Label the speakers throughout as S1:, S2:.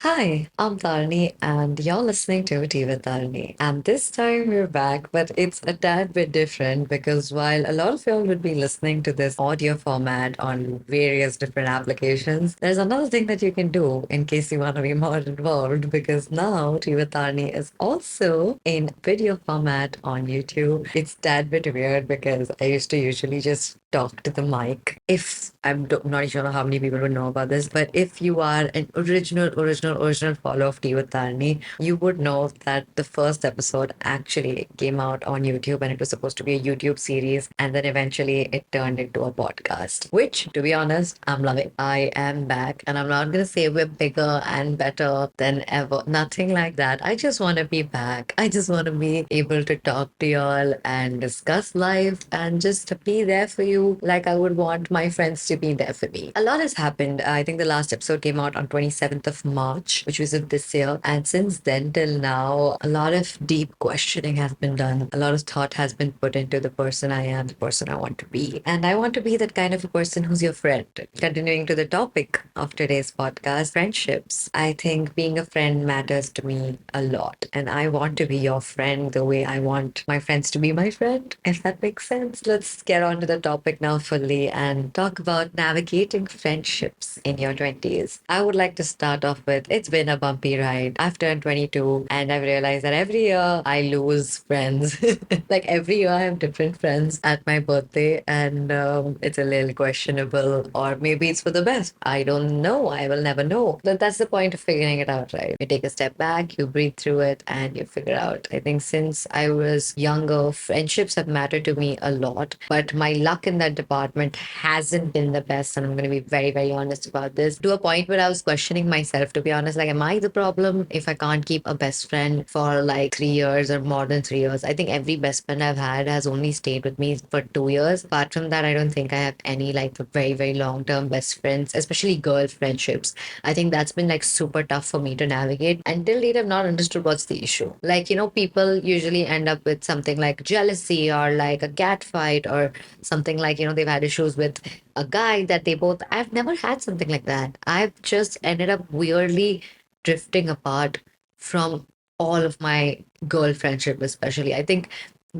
S1: Hi, I'm Tarini, and you're listening to Tea with Tarini. And this time we're back, but it's a tad bit different because while a lot of y'all would be listening to this audio format on various different applications, there's another thing that you can do in case you want to be more involved because now Tea with Tarini is also in video format on YouTube. It's tad bit weird because I used to usually just talk to the mic. If not sure how many people would know about this, but if you are an original follower of Tea with Tarni, you would know that the first episode actually came out on YouTube and it was supposed to be a YouTube series. And then eventually it turned into a podcast, which to be honest, I'm loving. I am back and I'm not going to say we're bigger and better than ever. Nothing like that. I just want to be back. I just want to be able to talk to y'all and discuss life and just be there for you like I would want my friends to be there for me. A lot has happened. I think the last episode came out on 27th of March, which was of this year. And since then till now, a lot of deep questioning has been done. A lot of thought has been put into the person I am, the person I want to be. And I want to be that kind of a person who's your friend. Continuing to the topic of today's podcast, friendships. I think being a friend matters to me a lot. And I want to be your friend the way I want my friends to be my friend, if that makes sense. Let's get on to the topic now fully and talk about navigating friendships in your 20s. I would like to start off with it's been a bumpy ride. I've turned 22 and I've realized that every year I lose friends. Like every year I have different friends at my birthday, and it's a little questionable, or maybe it's for the best. I don't know. I will never know. But that's the point of figuring it out, right? You take a step back, you breathe through it, and you figure out. I think since I was younger, friendships have mattered to me a lot, but my luck in that department hasn't been the best. And I'm going to be very, very honest about this, to a point where I was questioning myself, to be honest. Like, am I the problem if I can't keep a best friend for like 3 years or more than 3 years? I think every best friend I've had has only stayed with me for 2 years. Apart from that, I don't think I have any like very, very long term best friends, especially girl friendships. I think that's been like super tough for me to navigate. Until date, I've not understood what's the issue. Like, people usually end up with something like jealousy or like a cat fight or something like, they've had issues with a guy that they both, I've never had something like that. I've just ended up weirdly drifting apart from all of my girl friendship, especially. I think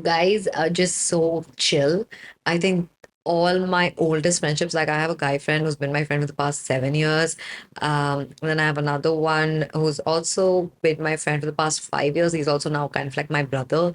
S1: guys are just so chill. I think all my oldest friendships, like I have a guy friend who's been my friend for the past 7 years. And then I have another one who's also been my friend for the past 5 years. He's also now kind of like my brother.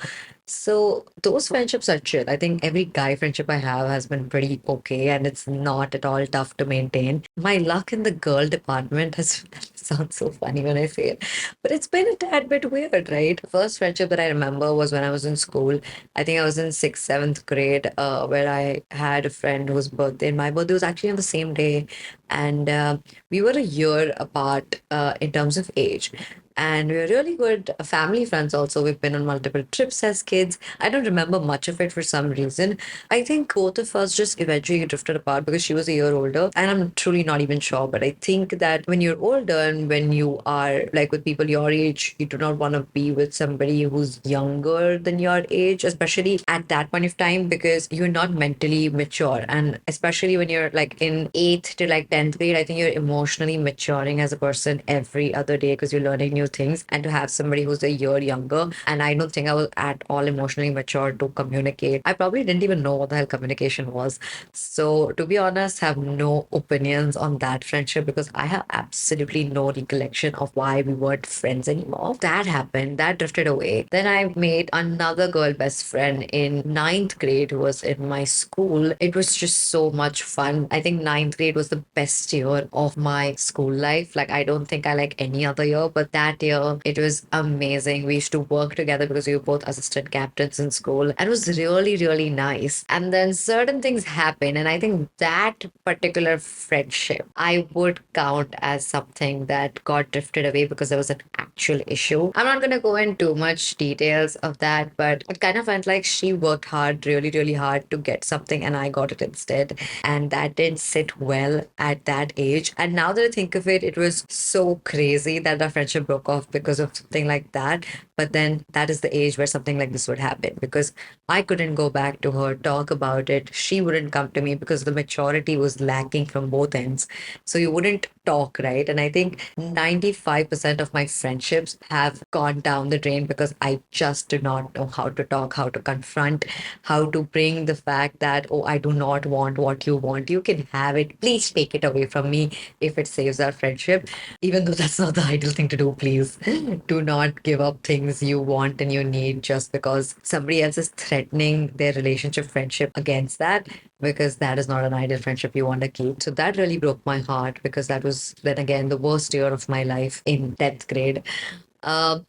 S1: So those friendships are chill. I think every guy friendship I have has been pretty okay, and it's not at all tough to maintain. My luck in the girl department has sounds so funny when I say it, but it's been a tad bit weird, right? First friendship that I remember was when I was in school. I think I was in sixth, seventh grade, where I had a friend whose birthday, and my birthday was actually on the same day, and we were a year apart in terms of age. And we were really good family friends also. We've been on multiple trips as kids. I don't remember much of it for some reason. I think both of us just eventually drifted apart because she was a year older. And I'm truly not even sure. But I think that when you're older and when you are like with people your age, you do not want to be with somebody who's younger than your age, especially at that point of time, because you're not mentally mature. And especially when you're like in eighth to like 10th grade, I think you're emotionally maturing as a person every other day because you're learning new things. And to have somebody who's a year younger, and I don't think I was at all emotionally mature to communicate. I probably didn't even know what the hell communication was. So to be honest, have no opinions on that friendship because I have absolutely no recollection of why we weren't friends anymore. That happened, that drifted away. Then I made another girl best friend in ninth grade who was in my school. It was just so much fun. I think ninth grade was the best year of my school life. Like, I don't think I like any other year, but that year it was amazing. We used to work together because we were both assistant captains in school, and it was really, really nice. And then certain things happened, and I think that particular friendship I would count as something that got drifted away because there was an actual issue. I'm not going to go into too much details of that, but it kind of felt like she worked hard, really, really hard to get something, and I got it instead. And that didn't sit well at that age. And now that I think of it, it was so crazy that the friendship broke talk of because of something like that. But then that is the age where something like this would happen because I couldn't go back to her, talk about it. She wouldn't come to me because the maturity was lacking from both ends. So you wouldn't talk, right? And I think 95% of my friendships have gone down the drain because I just do not know how to talk, how to confront, how to bring the fact that, oh, I do not want what you want. You can have it. Please take it away from me if it saves our friendship. Even though that's not the ideal thing to do, please do not give up things you want and you need just because somebody else is threatening their relationship, friendship against that, because that is not an ideal friendship you want to keep. So that really broke my heart because that was then again the worst year of my life in 10th grade.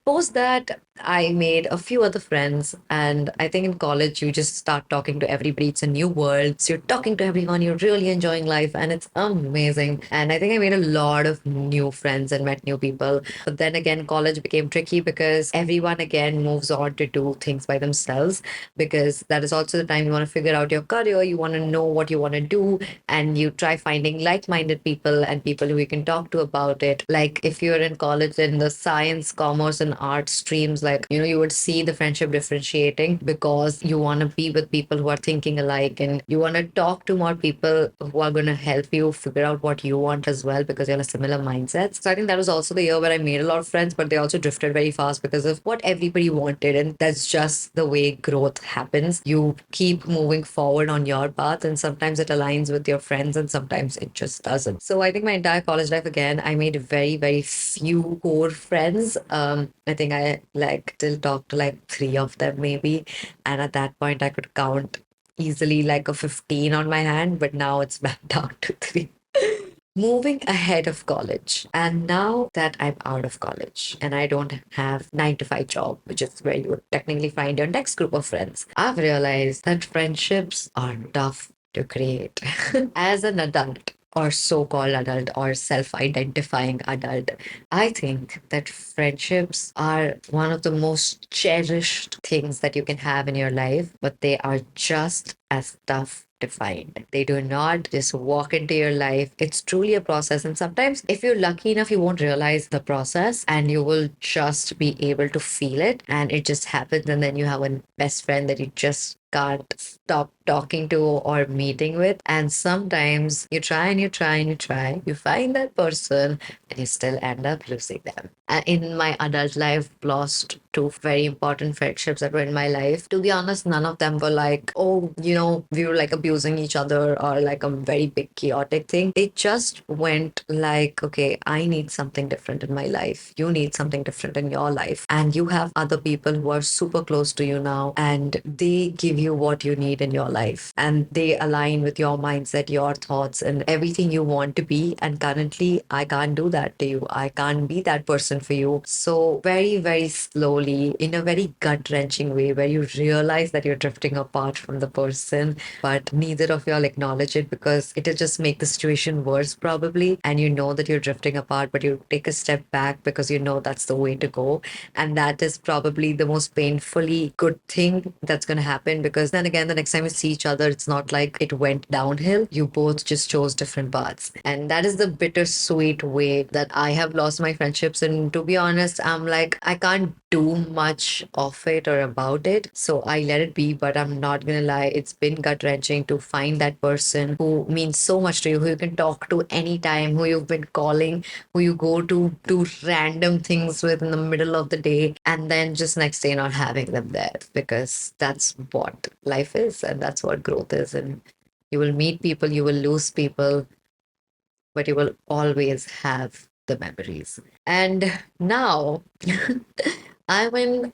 S1: Post that, I made a few other friends, and I think in college you just start talking to everybody. It's a new world, so you're talking to everyone. You're really enjoying life, and it's amazing. And I think I made a lot of new friends and met new people. But then again, college became tricky because everyone again moves on to do things by themselves. Because that is also the time you want to figure out your career. You want to know what you want to do, and you try finding like-minded people and people who you can talk to about it. Like if you're in college in the science, commerce, and art streams, like you would see the friendship differentiating because you want to be with people who are thinking alike, and you want to talk to more people who are going to help you figure out what you want as well because you're in a similar mindset. So I think that was also the year where I made a lot of friends, but they also drifted very fast because of what everybody wanted, and that's just the way growth happens. You keep moving forward on your path, and sometimes it aligns with your friends and sometimes it just doesn't. So I think my entire college life, again, I made very, very few core friends. I think I like still talk to like three of them maybe, and at that point I could count easily like a 15 on my hand, but now it's back down to three. Moving ahead of college, and now that I'm out of college and I don't have 9 to 5 job, which is where you would technically find your next group of friends, I've realized that friendships are tough to create. As an adult, or so-called adult, or self-identifying adult, I think that friendships are one of the most cherished things that you can have in your life, but they are just as tough to find. They do not just walk into your life. It's truly a process. And sometimes, if you're lucky enough, you won't realize the process and you will just be able to feel it. And it just happens. And then you have a best friend that you just can't stop talking to or meeting with. And sometimes you try and you try and you try, you find that person, and you still end up losing them. In my adult life, lost two very important friendships that were in my life. To be honest, none of them were like, oh, we were like abusing each other or like a very big chaotic thing. It just went like, okay, I need something different in my life. You need something different in your life. And you have other people who are super close to you now, and they give you what you need in your life. And they align with your mindset, your thoughts, and everything you want to be. And currently, I can't do that to you. I can't be that person for you. So, very, very slowly, in a very gut wrenching way, where you realize that you're drifting apart from the person, but neither of y'all acknowledge it because it'll just make the situation worse, probably. And you know that you're drifting apart, but you take a step back because you know that's the way to go. And that is probably the most painfully good thing that's going to happen because then again, the next time you see each other, it's not like it went downhill. You both just chose different paths. And that is the bittersweet way that I have lost my friendships. And to be honest, I'm like, I can't do much of it or about it. So I let it be, but I'm not gonna lie, it's been gut wrenching to find that person who means so much to you, who you can talk to anytime, who you've been calling, who you go to do random things with in the middle of the day, and then just next day not having them there because that's what life is and that's what growth is. And you will meet people, you will lose people, but you will always have the memories. And now I'm in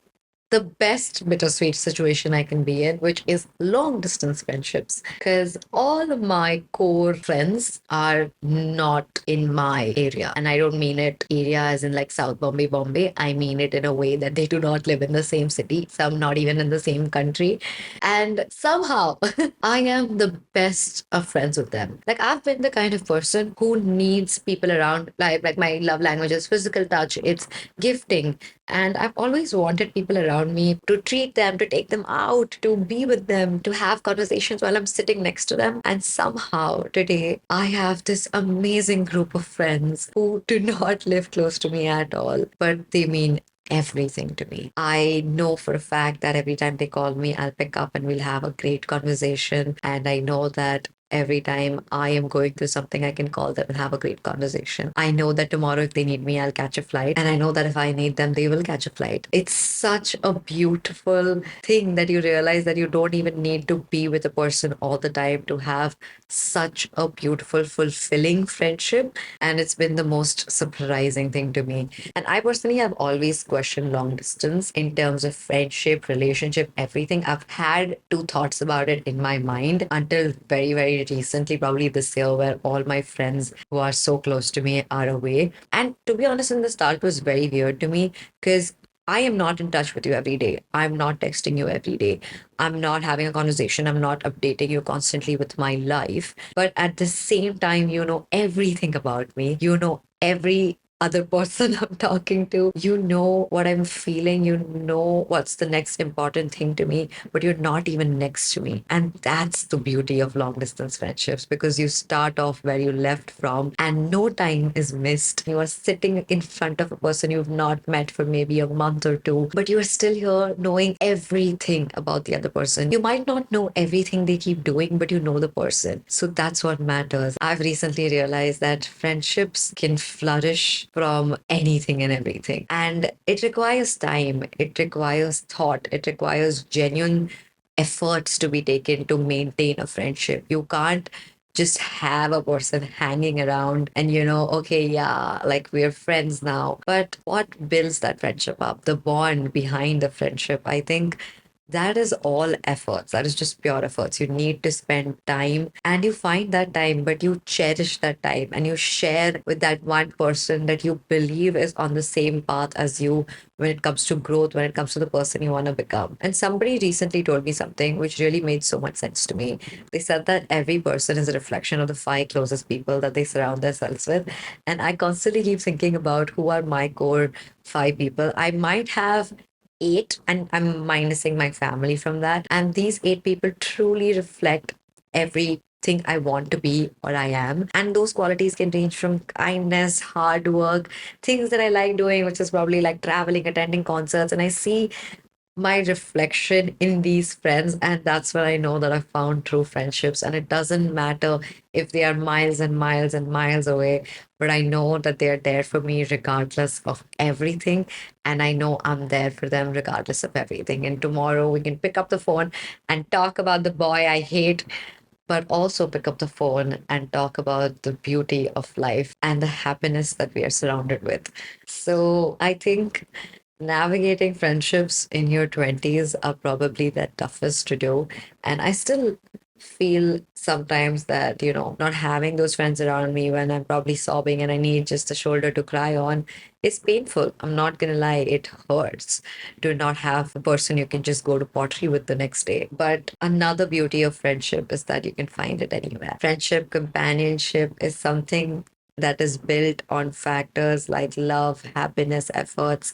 S1: the best bittersweet situation I can be in, which is long distance friendships. Because all of my core friends are not in my area. And I don't mean it area as in like South Bombay, Bombay. I mean it in a way that they do not live in the same city, some not even in the same country. And somehow I am the best of friends with them. Like I've been the kind of person who needs people around, like my love language is physical touch, it's gifting. And I've always wanted people around around me, to treat them, to take them out, to be with them, to have conversations while I'm sitting next to them. And somehow today, I have this amazing group of friends who do not live close to me at all, but they mean everything to me. I know for a fact that every time they call me, I'll pick up and we'll have a great conversation. And I know that every time I am going through something, I can call them and have a great conversation. I know that tomorrow, if they need me, I'll catch a flight. And I know that if I need them, they will catch a flight. It's such a beautiful thing that you realize that you don't even need to be with a person all the time to have such a beautiful, fulfilling friendship. And it's been the most surprising thing to me. And I personally have always questioned long distance in terms of friendship, relationship, everything. I've had two thoughts about it in my mind until very, very recently, probably this year, where all my friends who are so close to me are away. And to be honest, in the start, it was very weird to me because I am not in touch with you every day. I'm not texting you every day. I'm not having a conversation. I'm not updating you constantly with my life. But at the same time, you know everything about me. You know every other person I'm talking to. You know what I'm feeling. You know what's the next important thing to me, but you're not even next to me. And that's the beauty of long distance friendships because you start off where you left from and no time is missed. You are sitting in front of a person you've not met for maybe a month or two, but you are still here knowing everything about the other person. You might not know everything they keep doing, but you know the person. So that's what matters. I've recently realized that friendships can flourish from anything and everything. And it requires time, it requires thought, it requires genuine efforts to be taken to maintain a friendship. You can't just have a person hanging around and okay, yeah, like we're friends now. But what builds that friendship up? The bond behind the friendship, I think that is all efforts. That is just pure efforts. You need to spend time and you find that time, but you cherish that time and you share with that one person that you believe is on the same path as you when it comes to growth, when it comes to the person you want to become. And somebody recently told me something which really made so much sense to me. They said that every person is a reflection of the five closest people that they surround themselves with. And I constantly keep thinking about who are my core five people. I might have eight, and I'm minusing my family from that. And these eight people truly reflect everything I want to be or I am. And those qualities can range from kindness, hard work, things that I like doing, which is probably like traveling, attending concerts. And I see my reflection in these friends, and that's where I know that I found true friendships. And it doesn't matter if they are miles and miles and miles away, but I know that they are there for me regardless of everything, and I know I'm there for them regardless of everything. And tomorrow we can pick up the phone and talk about the boy I hate, but also pick up the phone and talk about the beauty of life and the happiness that we are surrounded with. So I think navigating friendships in your 20s are probably the toughest to do. And I still feel sometimes that, not having those friends around me when I'm probably sobbing and I need just a shoulder to cry on is painful. I'm not going to lie, it hurts to not have a person you can just go to pottery with the next day. But another beauty of friendship is that you can find it anywhere. Friendship, companionship is something that is built on factors like love, happiness, efforts,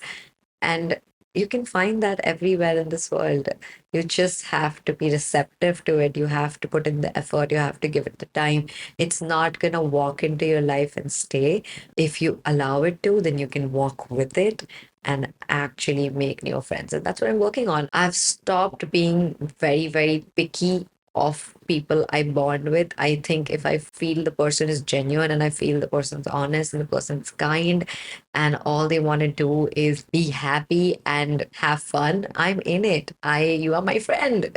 S1: and you can find that everywhere in this world. You just have to be receptive to it. You have to put in the effort. You have to give it the time. It's not going to walk into your life and stay. If you allow it to, then you can walk with it and actually make new friends. And that's what I'm working on. I've stopped being very, very picky of people I bond with. I think if I feel the person is genuine and I feel the person's honest and the person's kind and all they want to do is be happy and have fun, I'm in it. You are my friend.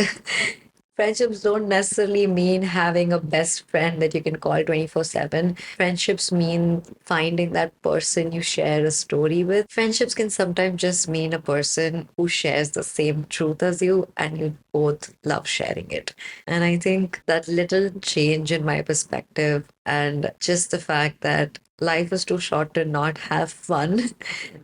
S1: Friendships don't necessarily mean having a best friend that you can call 24/7. Friendships mean finding that person you share a story with. Friendships can sometimes just mean a person who shares the same truth as you and you both love sharing it. And I think that little change in my perspective and just the fact that life is too short to not have fun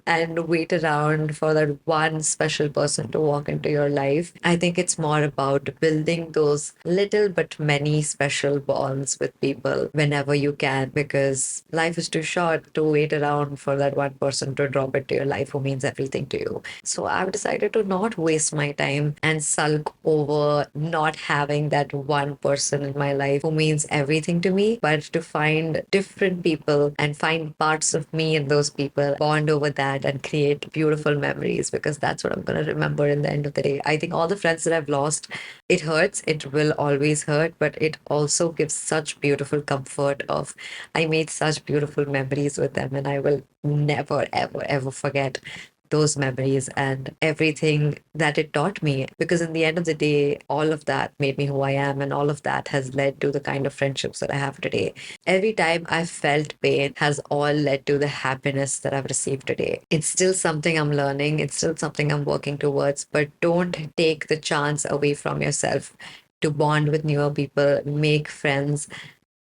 S1: and wait around for that one special person to walk into your life. I think it's more about building those little but many special bonds with people whenever you can, because life is too short to wait around for that one person to drop into your life who means everything to you. So I've decided to not waste my time and sulk over not having that one person in my life who means everything to me, but to find different people and find parts of me in those people, bond over that, and create beautiful memories, because that's what I'm going to remember in the end of the day. I think all the friends that I've lost, it hurts, it will always hurt, but it also gives such beautiful comfort of I made such beautiful memories with them, and I will never, ever, ever forget those memories and everything that it taught me. Because in the end of the day, all of that made me who I am, and all of that has led to the kind of friendships that I have today. Every time I've felt pain has all led to the happiness that I've received today. It's still something I'm learning, it's still something I'm working towards, but don't take the chance away from yourself to bond with newer people, make friends,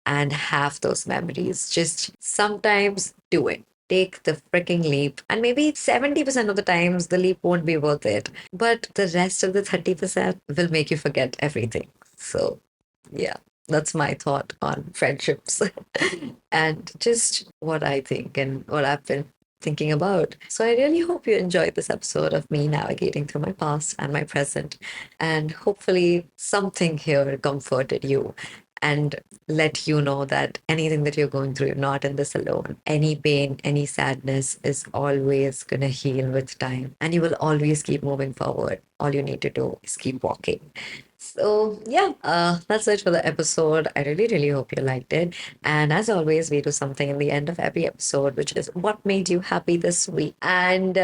S1: and have those memories. Just sometimes do it. Take the freaking leap. And maybe 70% of the times the leap won't be worth it. But the rest of the 30% will make you forget everything. So, yeah, that's my thought on friendships and just what I think and what I've been thinking about. So, I really hope you enjoyed this episode of me navigating through my past and my present. And hopefully, something here comforted you and let you know that anything that you're going through, you're not in this alone. Any pain, any sadness is always going to heal with time, and you will always keep moving forward. All you need to do is keep walking. So, yeah, that's it for the episode. I really, really hope you liked it. And as always, we do something in the end of every episode, which is what made you happy this week. And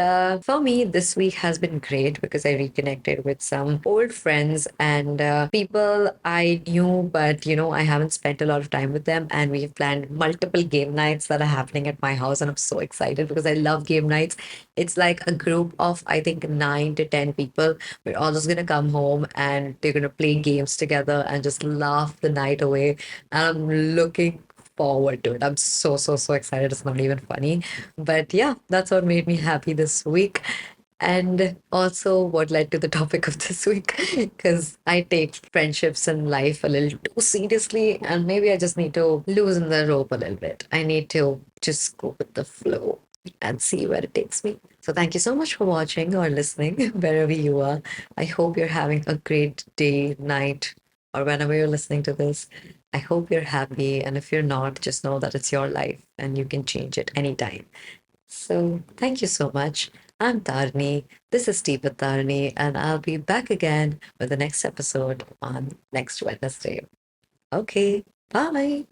S1: for me, this week has been great because I reconnected with some old friends and people I knew, but I haven't spent a lot of time with them. And we've planned multiple game nights that are happening at my house. And I'm so excited because I love game nights. It's like a group of, I think, 9 to 10 people. We're all just going to come home and they're going to play games together and just laugh the night away. And I'm looking forward to it. I'm so, so, so excited. It's not even funny. But yeah, that's what made me happy this week. And also what led to the topic of this week, because I take friendships and life a little too seriously, and maybe I just need to loosen the rope a little bit. I need to just go with the flow and see where it takes me. So thank you so much for watching or listening wherever you are. I hope you're having a great day, night, or whenever you're listening to this. I hope you're happy. And if you're not, just know that it's your life and you can change it anytime. So thank you so much. I'm Tarini. This is Tea with Tarini, and I'll be back again with the next episode on next Wednesday. Okay, bye.